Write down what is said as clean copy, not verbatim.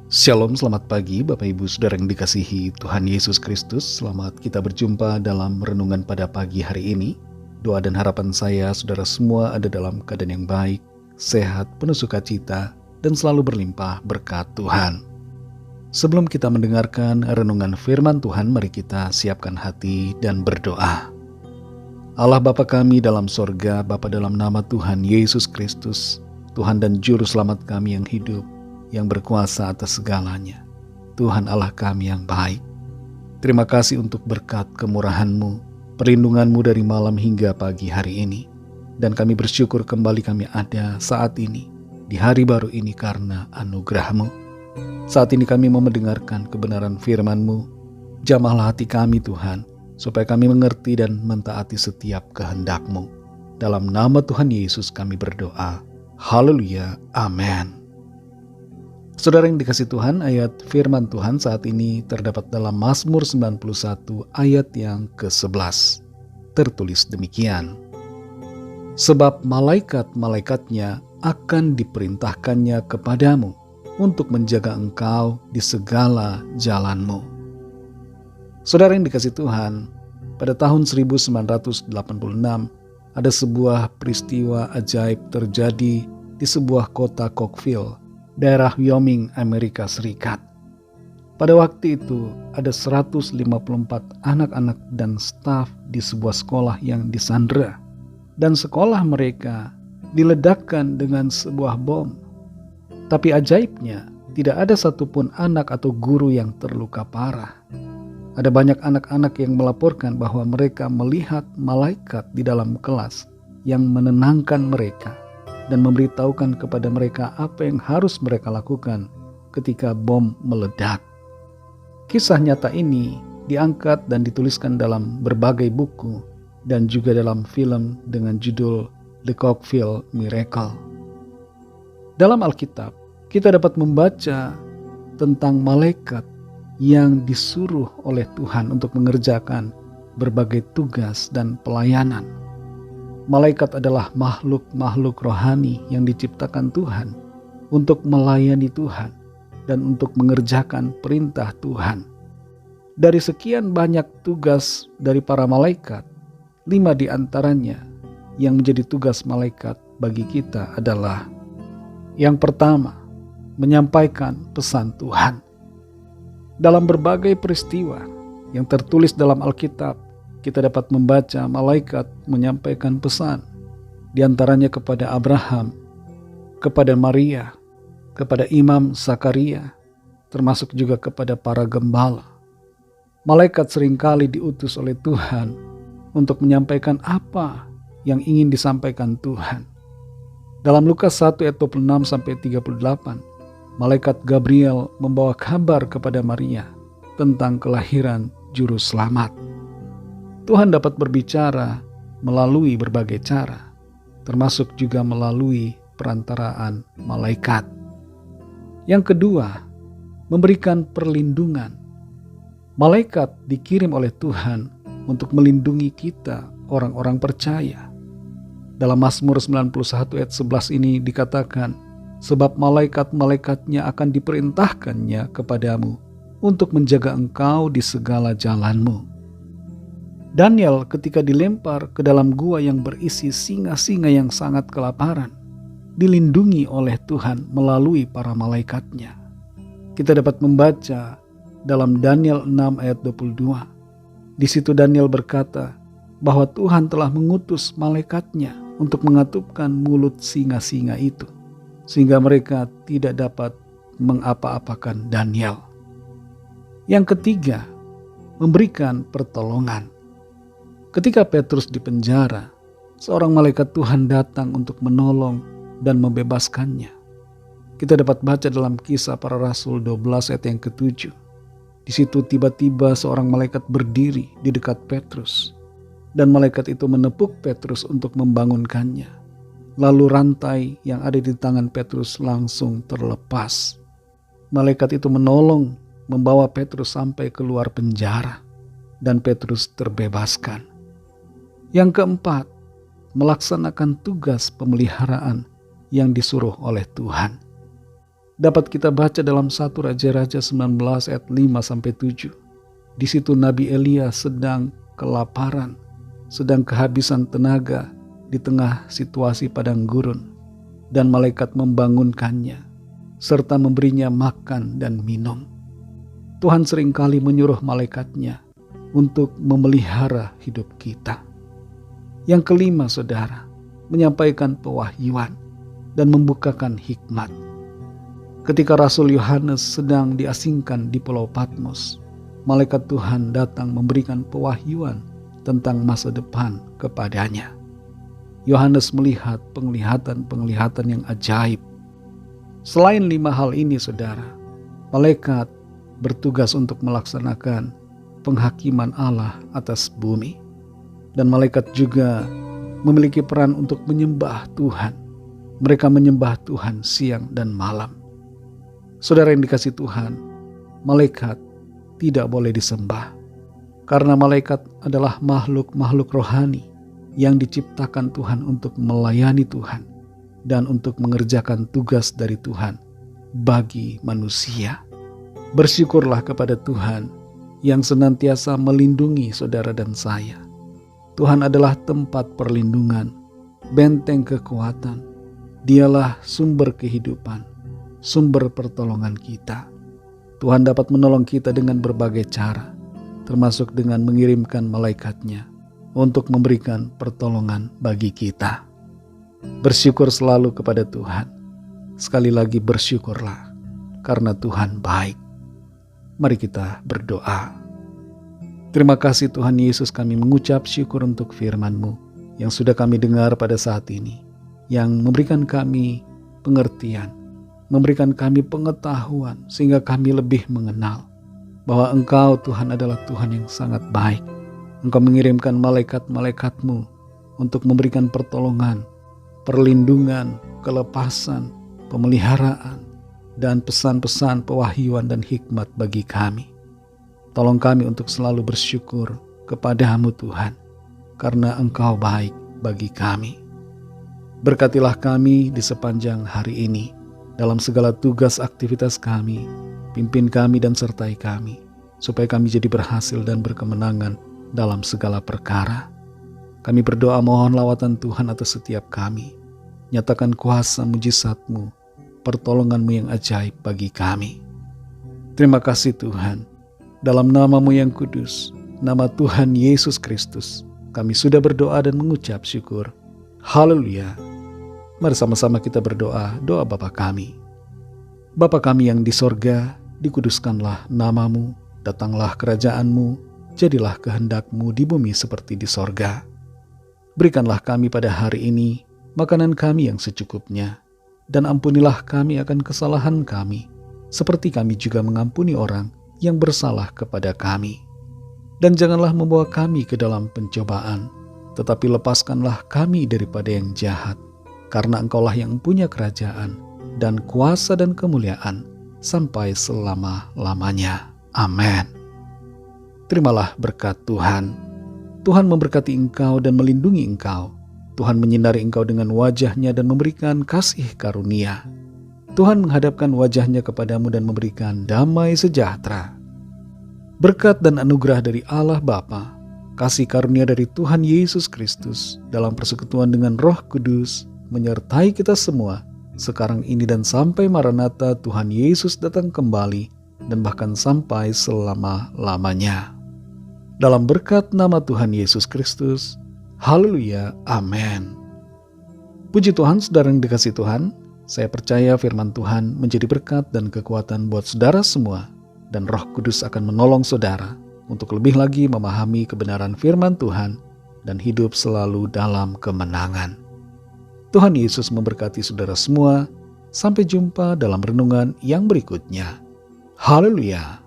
Shalom, selamat pagi Bapak Ibu Saudara yang dikasihi Tuhan Yesus Kristus. Selamat kita berjumpa dalam renungan pada pagi hari ini. Doa dan harapan saya saudara semua ada dalam keadaan yang baik, sehat, penuh sukacita, dan selalu berlimpah berkat Tuhan. Sebelum kita mendengarkan renungan firman Tuhan, mari kita siapkan hati dan berdoa. Allah Bapa kami dalam sorga, Bapa dalam nama Tuhan Yesus Kristus, Tuhan dan Juru Selamat kami yang hidup, yang berkuasa atas segalanya. Tuhan Allah kami yang baik, terima kasih untuk berkat kemurahan-Mu, perlindungan-Mu dari malam hingga pagi hari ini. Dan kami bersyukur kembali kami ada saat ini, di hari baru ini karena anugerah-Mu. Saat ini kami mau mendengarkan kebenaran firman-Mu. Jamahlah hati kami Tuhan, supaya kami mengerti dan mentaati setiap kehendak-Mu. Dalam nama Tuhan Yesus kami berdoa. Haleluya, amin. Saudara yang dikasih Tuhan, ayat firman Tuhan saat ini terdapat dalam Mazmur 91 ayat yang ke-11. Tertulis demikian. Sebab malaikat-malaikatnya akan diperintahkannya kepadamu untuk menjaga engkau di segala jalanmu. Saudara yang dikasih Tuhan, pada tahun 1986 ada sebuah peristiwa ajaib terjadi di sebuah kota Cookeville, daerah Wyoming, Amerika Serikat. Pada waktu itu ada 154 anak-anak dan staf di sebuah sekolah yang disandera, dan sekolah mereka diledakkan dengan sebuah bom. Tapi ajaibnya tidak ada satupun anak atau guru yang terluka parah. Ada banyak anak-anak yang melaporkan bahwa mereka melihat malaikat di dalam kelas yang menenangkan mereka dan memberitahukan kepada mereka apa yang harus mereka lakukan ketika bom meledak. Kisah nyata ini diangkat dan dituliskan dalam berbagai buku dan juga dalam film dengan judul The Cookeville Miracle. Dalam Alkitab, kita dapat membaca tentang malaikat yang disuruh oleh Tuhan untuk mengerjakan berbagai tugas dan pelayanan. Malaikat adalah makhluk-makhluk rohani yang diciptakan Tuhan untuk melayani Tuhan dan untuk mengerjakan perintah Tuhan. Dari sekian banyak tugas dari para malaikat, 5 di antaranya yang menjadi tugas malaikat bagi kita adalah: yang pertama, menyampaikan pesan Tuhan. Dalam berbagai peristiwa yang tertulis dalam Alkitab, kita dapat membaca malaikat menyampaikan pesan, di antaranya kepada Abraham, kepada Maria, kepada Imam Zakaria, termasuk juga kepada para gembala. Malaikat seringkali diutus oleh Tuhan untuk menyampaikan apa yang ingin disampaikan Tuhan. Dalam Lukas 1 ayat 26-38, malaikat Gabriel membawa kabar kepada Maria tentang kelahiran Juru Selamat. Tuhan dapat berbicara melalui berbagai cara, termasuk juga melalui perantaraan malaikat. Yang kedua, memberikan perlindungan. Malaikat dikirim oleh Tuhan untuk melindungi kita, orang-orang percaya. Dalam Mazmur 91 ayat 11 ini dikatakan, sebab malaikat-malaikatnya akan diperintahkannya kepadamu untuk menjaga engkau di segala jalanmu. Daniel ketika dilempar ke dalam gua yang berisi singa-singa yang sangat kelaparan, dilindungi oleh Tuhan melalui para malaikatnya. Kita dapat membaca dalam Daniel 6 ayat 22. Di situ Daniel berkata bahwa Tuhan telah mengutus malaikatnya untuk mengatupkan mulut singa-singa itu, sehingga mereka tidak dapat mengapa-apakan Daniel. Yang ketiga, memberikan pertolongan. Ketika Petrus di penjara, seorang malaikat Tuhan datang untuk menolong dan membebaskannya. Kita dapat baca dalam Kisah Para Rasul 12 ayat yang ke-7. Di situ tiba-tiba seorang malaikat berdiri di dekat Petrus, dan malaikat itu menepuk Petrus untuk membangunkannya. Lalu rantai yang ada di tangan Petrus langsung terlepas. Malaikat itu menolong membawa Petrus sampai keluar penjara, dan Petrus terbebaskan. Yang keempat, melaksanakan tugas pemeliharaan yang disuruh oleh Tuhan. Dapat kita baca dalam 1 Raja-Raja 19 ayat 5-7. Di situ Nabi Elia sedang kelaparan, sedang kehabisan tenaga di tengah situasi padang gurun, dan malaikat membangunkannya serta memberinya makan dan minum. Tuhan seringkali menyuruh malaikatnya untuk memelihara hidup kita. Yang kelima, saudara, menyampaikan pewahyuan dan membukakan hikmat. Ketika Rasul Yohanes sedang diasingkan di Pulau Patmos, malaikat Tuhan datang memberikan pewahyuan tentang masa depan kepadanya. Yohanes melihat penglihatan-penglihatan yang ajaib. Selain 5 hal ini, saudara, malaikat bertugas untuk melaksanakan penghakiman Allah atas bumi. Dan malaikat juga memiliki peran untuk menyembah Tuhan. Mereka menyembah Tuhan siang dan malam. Saudara yang dikasihi Tuhan, malaikat tidak boleh disembah. Karena malaikat adalah makhluk-makhluk rohani yang diciptakan Tuhan untuk melayani Tuhan dan untuk mengerjakan tugas dari Tuhan bagi manusia. Bersyukurlah kepada Tuhan yang senantiasa melindungi saudara dan saya. Tuhan adalah tempat perlindungan, benteng kekuatan. Dialah sumber kehidupan, sumber pertolongan kita. Tuhan dapat menolong kita dengan berbagai cara, termasuk dengan mengirimkan malaikatnya untuk memberikan pertolongan bagi kita. Bersyukur selalu kepada Tuhan. Sekali lagi bersyukurlah, karena Tuhan baik. Mari kita berdoa. Terima kasih Tuhan Yesus, kami mengucap syukur untuk firman-Mu yang sudah kami dengar pada saat ini, yang memberikan kami pengertian, memberikan kami pengetahuan sehingga kami lebih mengenal bahwa Engkau Tuhan adalah Tuhan yang sangat baik. Engkau mengirimkan malaikat-malaikat-Mu untuk memberikan pertolongan, perlindungan, kelepasan, pemeliharaan, dan pesan-pesan pewahyuan dan hikmat bagi kami. Tolong kami untuk selalu bersyukur kepada-Mu Tuhan, karena Engkau baik bagi kami. Berkatilah kami di sepanjang hari ini, dalam segala tugas aktivitas kami. Pimpin kami dan sertai kami, supaya kami jadi berhasil dan berkemenangan dalam segala perkara. Kami berdoa mohon lawatan Tuhan atas setiap kami. Nyatakan kuasa mujizat-Mu, pertolongan-Mu yang ajaib bagi kami. Terima kasih Tuhan. Dalam nama-Mu yang kudus, nama Tuhan Yesus Kristus, kami sudah berdoa dan mengucap syukur. Haleluya. Mari sama-sama kita berdoa, doa Bapa kami. Bapa kami yang di sorga, dikuduskanlah nama-Mu, datanglah kerajaan-Mu, jadilah kehendak-Mu di bumi seperti di sorga. Berikanlah kami pada hari ini makanan kami yang secukupnya, dan ampunilah kami akan kesalahan kami, seperti kami juga mengampuni orang yang bersalah kepada kami. Dan janganlah membawa kami ke dalam pencobaan, tetapi lepaskanlah kami daripada yang jahat, karena Engkaulah yang punya kerajaan dan kuasa dan kemuliaan sampai selama-lamanya. Amin. Terimalah berkat Tuhan. Tuhan memberkati engkau dan melindungi engkau. Tuhan menyinari engkau dengan wajah-Nya dan memberikan kasih karunia. Tuhan menghadapkan wajah-Nya kepadamu dan memberikan damai sejahtera. Berkat dan anugerah dari Allah Bapa, kasih karunia dari Tuhan Yesus Kristus dalam persekutuan dengan Roh Kudus menyertai kita semua sekarang ini dan sampai Maranatha Tuhan Yesus datang kembali dan bahkan sampai selama-lamanya. Dalam berkat nama Tuhan Yesus Kristus, haleluya, amin. Puji Tuhan, saudara yang dikasihi Tuhan, saya percaya firman Tuhan menjadi berkat dan kekuatan buat saudara semua, dan Roh Kudus akan menolong saudara untuk lebih lagi memahami kebenaran firman Tuhan dan hidup selalu dalam kemenangan. Tuhan Yesus memberkati saudara semua. Sampai jumpa dalam renungan yang berikutnya. Haleluya.